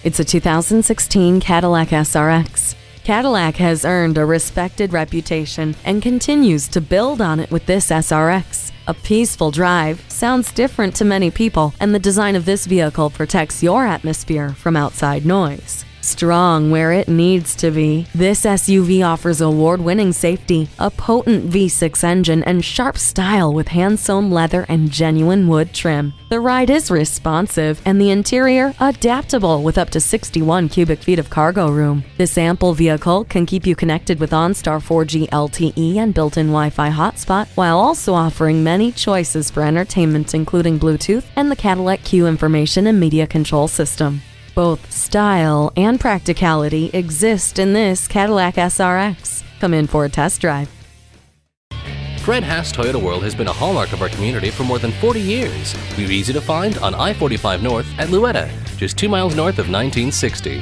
It's a 2016 Cadillac SRX. Cadillac has earned a respected reputation and continues to build on it with this SRX. A peaceful drive sounds different to many people, and the design of this vehicle protects your atmosphere from outside noise. Strong where it needs to be, this SUV offers award-winning safety, a potent V6 engine, and sharp style with hand-sewn leather and genuine wood trim. The ride is responsive, and the interior adaptable with up to 61 cubic feet of cargo room. This ample vehicle can keep you connected with OnStar 4G LTE and built-in Wi-Fi hotspot, while also offering many choices for entertainment, including Bluetooth and the Cadillac Q information and media control system. Both style and practicality exist in this Cadillac SRX. Come in for a test drive. Fred Haas Toyota World has been a hallmark of our community for more than 40 years. We're easy to find on I-45 North at Louetta, just 2 miles north of 1960.